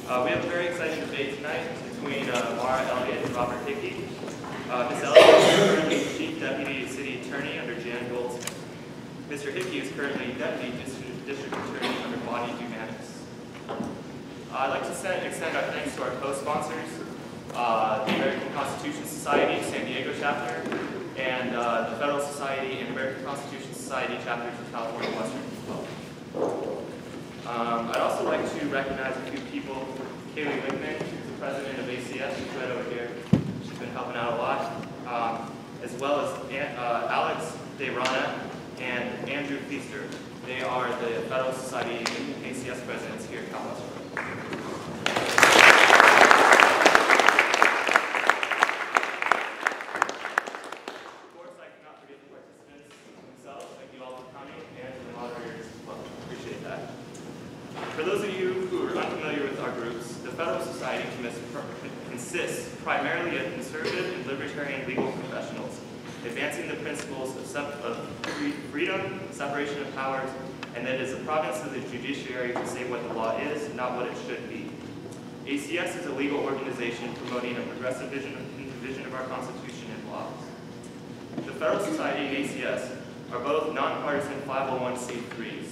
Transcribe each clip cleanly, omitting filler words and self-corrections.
We have a very exciting debate tonight between Mara Elliott and Robert Hickey. Ms. Elliott is currently Chief Deputy City Attorney under Jan Goldsmith. Mr. Hickey is currently Deputy District Attorney under Bonnie Dumanis. I'd like to extend our thanks to our co-sponsors, the American Constitution Society, San Diego chapter, and the Federal Society and American Constitution Society chapters of California Western as well. I'd also like to recognize a few people. Kaylee Wickman, who's the president of ACS, who's right over here. She's been helping out a lot. As well as Alex DeRana and Andrew Feaster. They are the Federal Society and ACS presidents here at Cal Western. For those of you who are unfamiliar with our groups, the Federal Society consists primarily of conservative and libertarian legal professionals, advancing the principles of freedom, separation of powers, and that it is the province of the judiciary to say what the law is, not what it should be. ACS is a legal organization promoting a progressive vision of our Constitution and laws. The Federal Society and ACS are both nonpartisan 501c3s.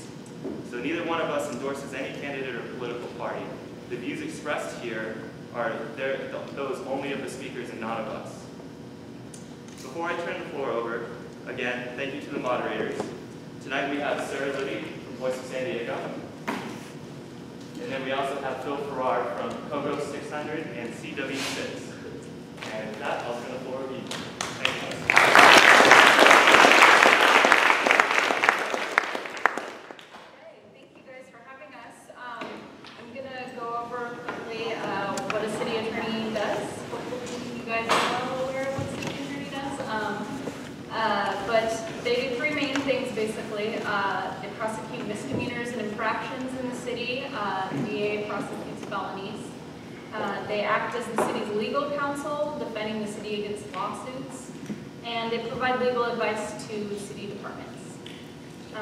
So neither one of us endorses any candidate or political party. The views expressed here are those only of the speakers and not of us. Before I turn the floor over, again, thank you to the moderators. Tonight we have Sarah Libby from Voice of San Diego. And then we also have Phil Farrar from Kogo 600 and CW6. And with that, I'll turn the floor over to you. Thank you. They prosecute misdemeanors and infractions in the city. The DA prosecutes felonies. They act as the city's legal counsel, defending the city against lawsuits. And they provide legal advice to city departments. Did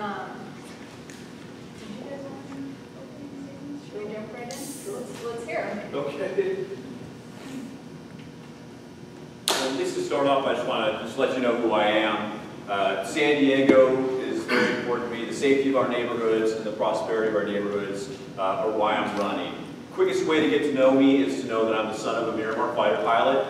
you guys want to open things? Should we jump right in? Sure. Let's hear them. Okay. Well, at least to start off, I just want to let you know who I am. San Diego is very important to me. The safety of our neighborhoods and the prosperity of our neighborhoods are why I'm running. Quickest way to get to know me is to know that I'm the son of a Miramar fighter pilot,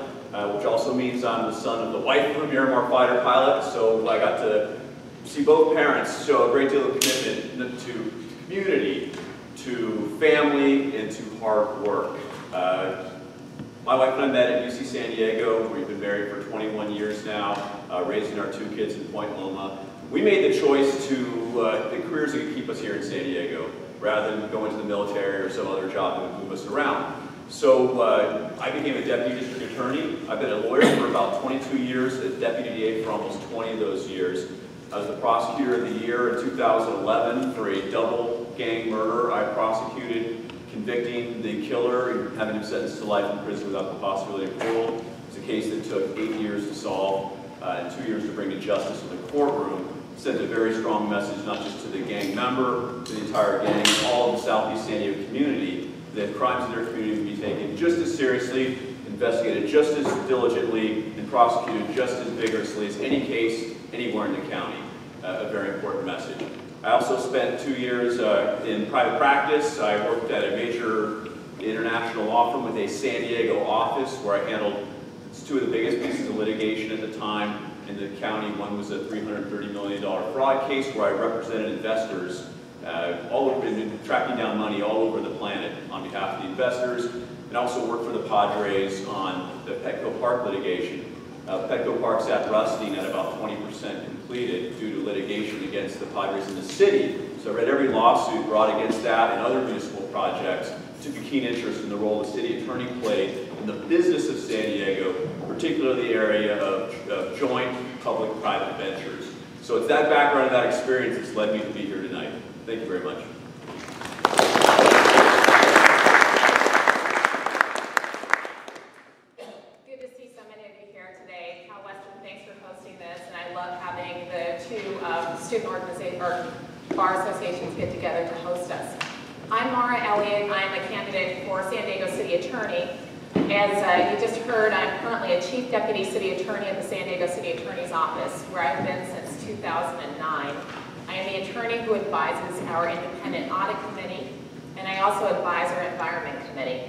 which also means I'm the son of the wife of a Miramar fighter pilot. So I got to see both parents show a great deal of commitment to community, to family, and to hard work. My wife and I met at UC San Diego. We've been married for 21 years now, raising our 2 kids in Point Loma. We made the choice to pick careers that could keep us here in San Diego, rather than going to the military or some other job that would move us around. So I became a deputy district attorney. I've been a lawyer for about 22 years, a deputy DA for almost 20 of those years. I was the prosecutor of the year in 2011 for a double gang murder. I prosecuted, convicting the killer and having him sentenced to life in prison without the possibility of parole. It was a case that took 8 years to solve and 2 years to bring to justice in the courtroom. Sent a very strong message, not just to the gang member, to the entire gang, all of the Southeast San Diego community, that crimes in their community would be taken just as seriously, investigated just as diligently, and prosecuted just as vigorously as any case anywhere in the county. A very important message. I also spent 2 years in private practice. I worked at a major international law firm with a San Diego office where I handled 2 of the biggest pieces of litigation at the time in the county. One was a $330 million fraud case where I represented investors all over, tracking down money all over the planet on behalf of the investors, and also worked for the Padres on the Petco Park litigation. Petco Park sat rusting at about 20% completed due to litigation against the Padres in the city. So I read every lawsuit brought against that and other municipal projects, took a keen interest in the role the city attorney played in the business of San Diego, particularly the area of joint public-private ventures. So it's that background and that experience that's led me to be here tonight. Thank you very much. Good to see so many of you here today. Cal Western, thanks for hosting this, and I love having the 2 student organizations or bar associations get together to host us. I'm Mara Elliott. I'm a candidate for San Diego City Attorney. As you just heard, I'm currently a Chief Deputy City Attorney at the San Diego City Attorney's Office, where I've been since 2009. I am the attorney who advises our Independent Audit Committee, and I also advise our Environment Committee.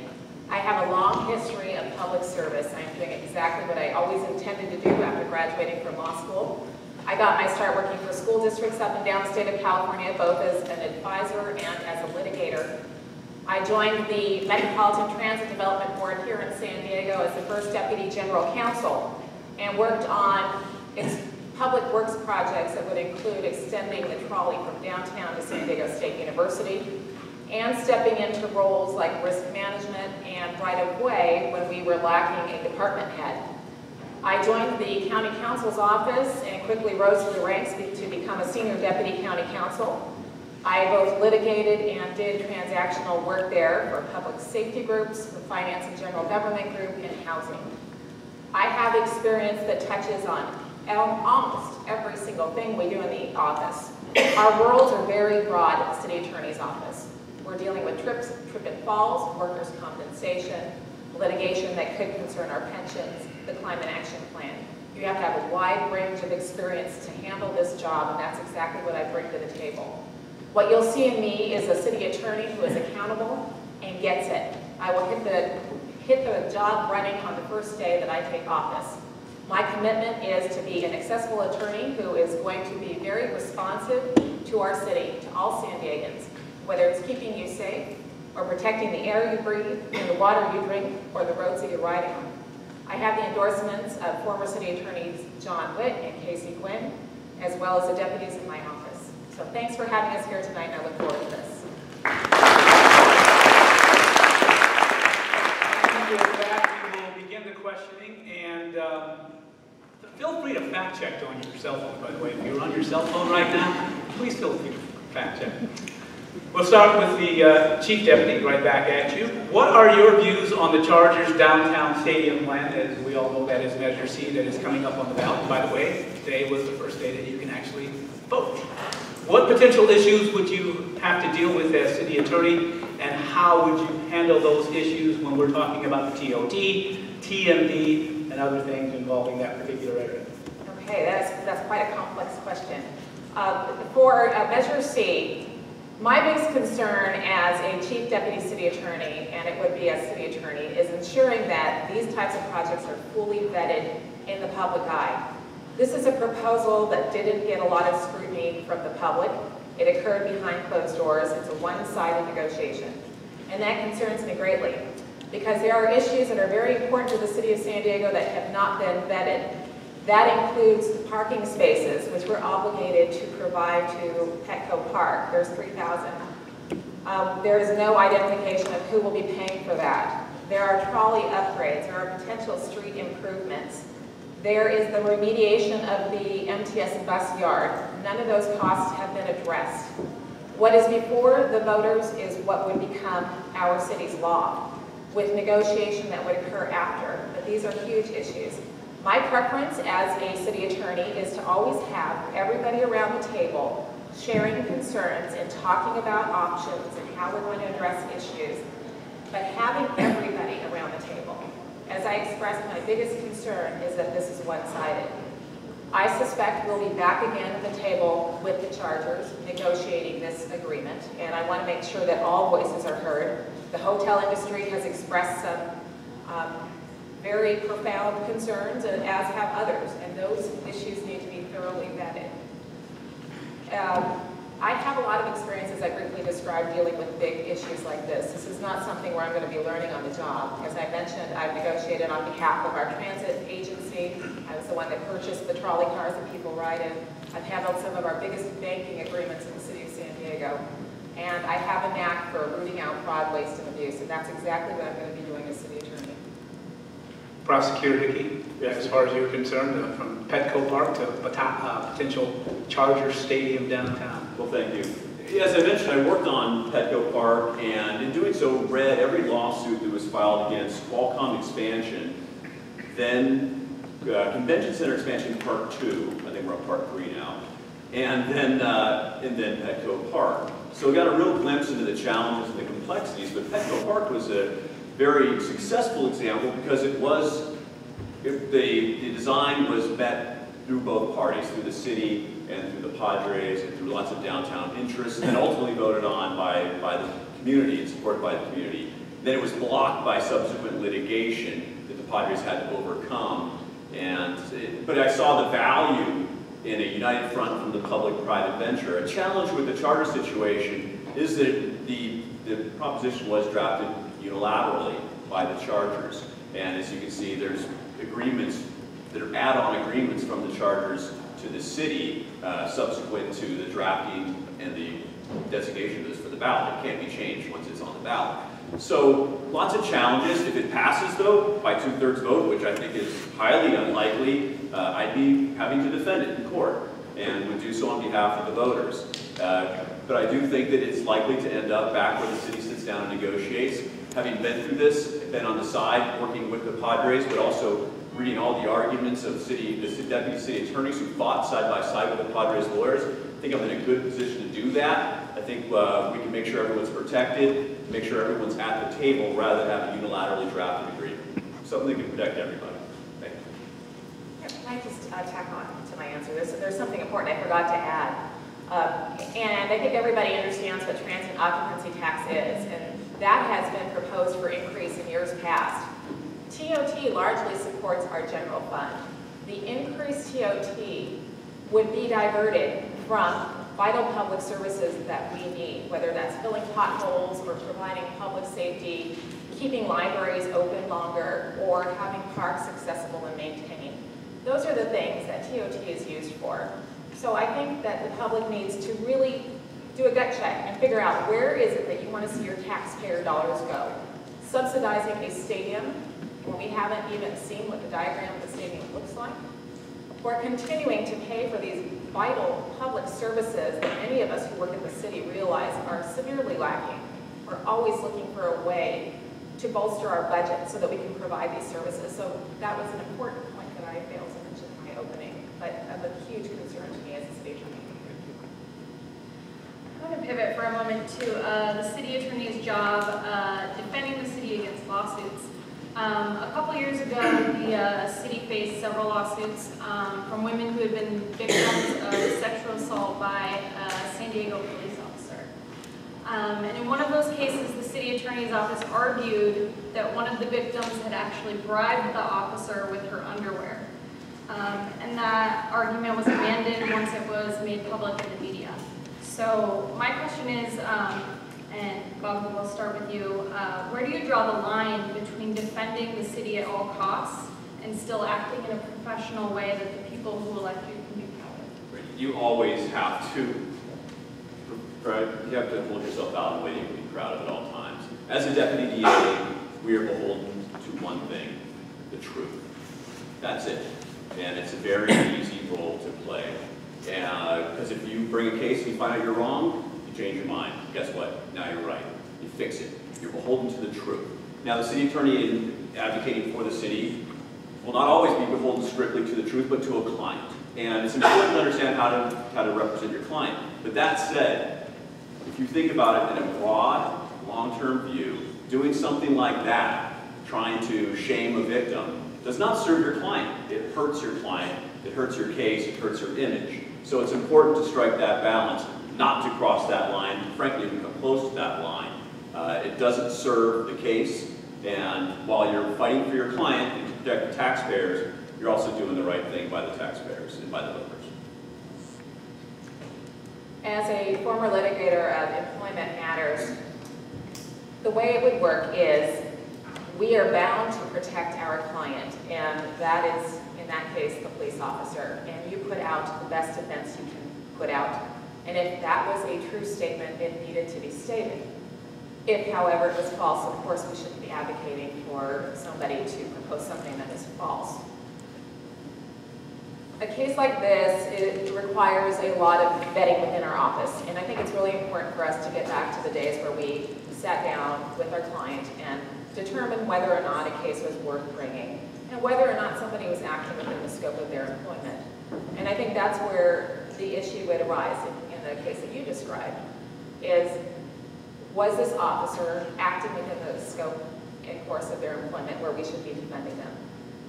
I have a long history of public service. I'm doing exactly what I always intended to do after graduating from law school. I got my start working for school districts up and down the state of California, both as an advisor and as a litigator. I joined the Metropolitan Transit Development Board here in San Diego as the first Deputy General Counsel and worked on public works projects that would include extending the trolley from downtown to San Diego State University and stepping into roles like risk management and right-of-way when we were lacking a department head. I joined the County Counsel's office and quickly rose through the ranks to become a Senior Deputy County Counsel. I both litigated and did transactional work there for public safety groups, the finance and general government group, and housing. I have experience that touches on almost every single thing we do in the office. Our roles are very broad at the City Attorney's Office. We're dealing with trip and falls, workers' compensation, litigation that could concern our pensions, the Climate Action Plan. You have to have a wide range of experience to handle this job, and that's exactly what I bring to the table. What you'll see in me is a city attorney who is accountable and gets it. I will hit the job running on the first day that I take office. My commitment is to be an accessible attorney who is going to be very responsive to our city, to all San Diegans, whether it's keeping you safe or protecting the air you breathe and the water you drink or the roads that you're riding on. I have the endorsements of former city attorneys John Witt and Casey Gwynn, as well as the deputies in my office. So thanks for having us here tonight, and I look forward to this. With that, we will begin the questioning, and feel free to fact check on your cell phone, by the way. If you're on your cell phone right now, please feel free to fact check. We'll start with the Chief Deputy, right back at you. What are your views on the Chargers downtown stadium plan? As we all know, that is Measure C that is coming up on the ballot. By the way, today was the first day that you can actually vote. What potential issues would you have to deal with as city attorney, and how would you handle those issues when we're talking about the TOT, TMD, and other things involving that particular area? Okay, that's quite a complex question. For Measure C, my biggest concern as a Chief Deputy City Attorney, and it would be as City Attorney, is ensuring that these types of projects are fully vetted in the public eye. This is a proposal that didn't get a lot of scrutiny from the public. It occurred behind closed doors. It's a one-sided negotiation. And that concerns me greatly, because there are issues that are very important to the City of San Diego that have not been vetted. That includes the parking spaces, which we're obligated to provide to Petco Park. There's 3,000. There is no identification of who will be paying for that. There are trolley upgrades. There are potential street improvements. There is the remediation of the MTS bus yard. None of those costs have been addressed. What is before the voters is what would become our city's law, with negotiation that would occur after. But these are huge issues. My preference as a city attorney is to always have everybody around the table sharing concerns and talking about options and how we're going to address issues, but having everybody around the table. As I expressed, my biggest concern is that this is one-sided. I suspect we'll be back again at the table with the Chargers negotiating this agreement, and I want to make sure that all voices are heard. The hotel industry has expressed some very profound concerns, as have others, and those issues need to be thoroughly vetted. I have a lot of experience, as I briefly described, dealing with big issues like this. This is not something where I'm going to be learning on the job. As I mentioned, I've negotiated on behalf of our transit agency. I was the one that purchased the trolley cars that people ride in. I've handled some of our biggest banking agreements in the city of San Diego. And I have a knack for rooting out fraud, waste, and abuse, and that's exactly what I'm going to be doing as city attorney. Prosecutor Hickey, as far as you're concerned, from Petco Park to potential Chargers Stadium downtown. Well, thank you. As I mentioned, I worked on Petco Park, and in doing so, read every lawsuit that was filed against Qualcomm expansion, then Convention Center expansion Part 2, I think we're on Part 3 now, and then Petco Park. So we got a real glimpse into the challenges and the complexities, but Petco Park was a very successful example because the design was met through both parties, through the city and through the Padres and through lots of downtown interests, and ultimately voted on by the community and supported by the community. Then it was blocked by subsequent litigation that the Padres had to overcome. But I saw the value in a united front from the public-private venture. A challenge with the charter situation is that the proposition was drafted unilaterally by the charters. And as you can see, there's agreements that are add-on agreements from the charters to the city subsequent to the drafting and the designation of this for the ballot. It can't be changed once it's on the ballot. So lots of challenges. If it passes, though, by 2/3 vote, which I think is highly unlikely, I'd be having to defend it in court and would do so on behalf of the voters. But I do think that it's likely to end up back where the city sits down and negotiates. Having been through this, been on the side working with the Padres, but also reading all the arguments of the deputy city attorneys who fought side by side with the Padres lawyers, I think I'm in a good position to do that. I think we can make sure everyone's protected, make sure everyone's at the table rather than have a unilaterally drafted agreement. Something that can protect everybody. Thank you. Can I just tack on to my answer? There's something important I forgot to add. And I think everybody understands what transient occupancy tax is, and that has been proposed for increase in years past. TOT largely supports our general fund. The increased TOT would be diverted from vital public services that we need, whether that's filling potholes or providing public safety, keeping libraries open longer, or having parks accessible and maintained. Those are the things that TOT is used for. So I think that the public needs to really do a gut check and figure out where is it that you want to see your taxpayer dollars go. Subsidizing a stadium when we haven't even seen what the diagram of the stadium looks like, or continuing to pay for these vital public services that many of us who work in the city realize are severely lacking. We're always looking for a way to bolster our budget so that we can provide these services. So that was an important point that I failed to mention in my opening, but of a huge concern to me as a city attorney. I'm going to pivot for a moment to the city attorney's job defending the city against lawsuits. A couple years ago, the city faced several lawsuits from women who had been victims of sexual assault by a San Diego police officer. And in one of those cases, the city attorney's office argued that one of the victims had actually bribed the officer with her underwear. And that argument was abandoned once it was made public in the media. So my question is, and Bob, we'll start with you, where do you draw the line between defending the city at all costs and still acting in a professional way that the people who elect you can be proud of? You always have to, right? You have to hold yourself out in a way you can be proud of at all times. As a deputy DA, we are beholden to one thing, the truth. That's it. And it's a very easy role to play. Because if you bring a case and you find out you're wrong, you change your mind. Guess what? Now you're right. You fix it. You're beholden to the truth. Now the city attorney in advocating for the city will not always be beholden strictly to the truth, but to a client. And it's important to understand how to represent your client. But that said, if you think about it in a broad, long-term view, doing something like that, trying to shame a victim, does not serve your client. It hurts your client. It hurts your case. It hurts your image. So it's important to strike that balance, not to cross that line, frankly, even come close to that line. It doesn't serve the case, and while you're fighting for your client and to protect the taxpayers, you're also doing the right thing by the taxpayers and by the voters. As a former litigator of employment matters, the way it would work is we are bound to protect our client, and that is, in that case, the police officer, and you put out the best defense you can put out. And if that was a true statement, it needed to be stated. If, however, it was false, of course, we shouldn't be advocating for somebody to propose something that is false. A case like this, it requires a lot of vetting within our office, and I think it's really important for us to get back to the days where we sat down with our client and determined whether or not a case was worth bringing, and whether or not somebody was acting within the scope of their employment. And I think that's where the issue would arise in the case that you described. is, was this officer acting within the scope and course of their employment where we should be defending them?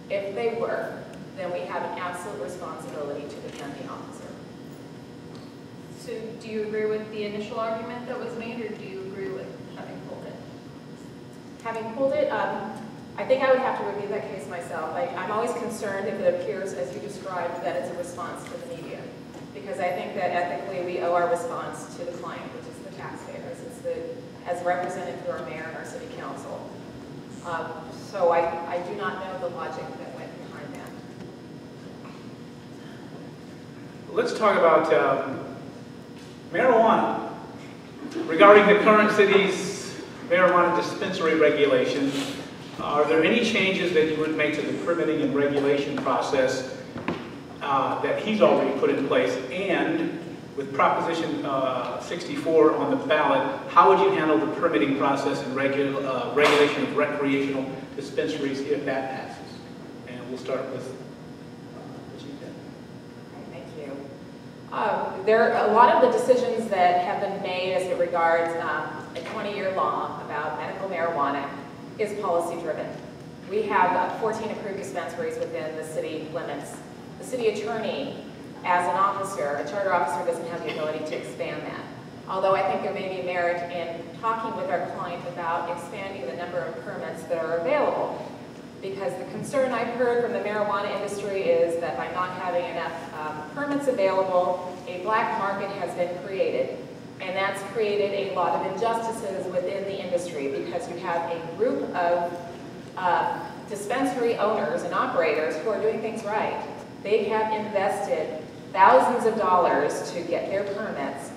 If they were, then we have an absolute responsibility to defend the officer. So do you agree with the initial argument that was made, or do you agree with having pulled it? Having pulled it, I think I would have to review that case myself. I'm always concerned if it appears, as you described, that it's a response to the media. Because I think that ethically we owe our response to the client, which is the taxpayers. As represented through our mayor and our city council. So I do not know the logic that went behind that. Let's talk about marijuana. Regarding the current city's marijuana dispensary regulation, are there any changes that you would make to the permitting and regulation process that he's already put in place? And with Proposition 64 on the ballot, how would you handle the permitting process and regulation of recreational dispensaries if that passes? And we'll start with the Chief Deputy. Thank you. There are a lot of the decisions that have been made as it regards a 20-year law about medical marijuana is policy-driven. We have 14 approved dispensaries within the city limits. The city attorney, as an officer, a charter officer, doesn't have the ability to expand that. Although I think there may be merit in talking with our client about expanding the number of permits that are available. Because the concern I've heard from the marijuana industry is that by not having enough permits available, a black market has been created. And that's created a lot of injustices within the industry because you have a group of dispensary owners and operators who are doing things right. They have invested thousands of dollars to get their permits.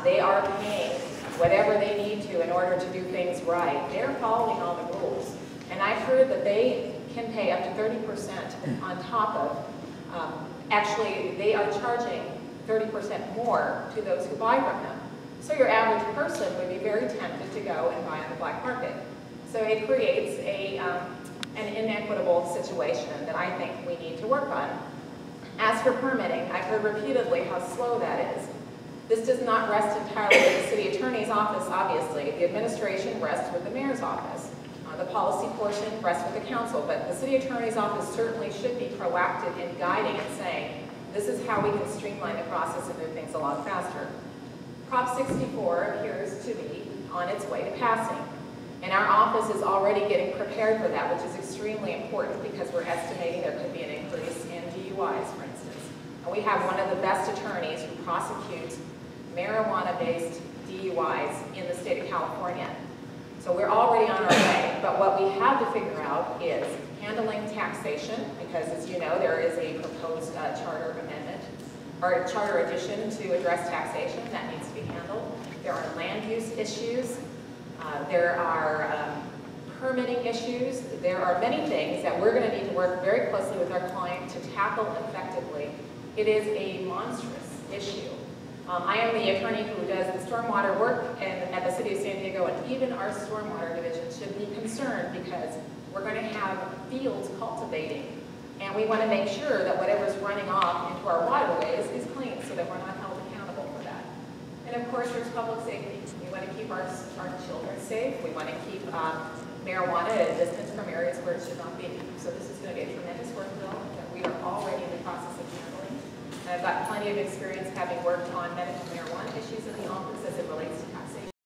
They are paying whatever they need to in order to do things right. They're following all the rules. And I've heard that they can pay up to 30% on top of, actually they are charging 30% more to those who buy from them. So your average person would be very tempted to go and buy on the black market. So it creates an inequitable situation that I think we need to work on. As for permitting, I've heard repeatedly how slow that is. This does not rest entirely with the city attorney's office, obviously. The administration rests with the mayor's office. The policy portion rests with the council, but the city attorney's office certainly should be proactive in guiding and saying, this is how we can streamline the process and move things along faster. Prop 64 appears to be on its way to passing. And our office is already getting prepared for that, which is extremely important because we're estimating there could be an increase in DUIs, for instance. And we have one of the best attorneys who prosecutes marijuana-based DUIs in the state of California. So we're already on our way, but what we have to figure out is handling taxation, because as you know, there is a proposed charter amendment, or a charter addition to address taxation that needs to be handled. There are land use issues. There are permitting issues. There are many things that we're going to need to work very closely with our client to tackle effectively. It is a monstrous issue. I am the attorney who does the stormwater work at the City of San Diego, and even our stormwater division should be concerned because we're going to have fields cultivating, and we want to make sure that whatever's running off into our waterways is clean so that we're not held accountable for that. And of course, there's public safety. We want to keep our children safe. We want to keep marijuana at a distance from areas where it should not be. So this is going to be a tremendous work bill that we are already in the process of handling. I've got plenty of experience having worked on medical marijuana issues in the office as it relates to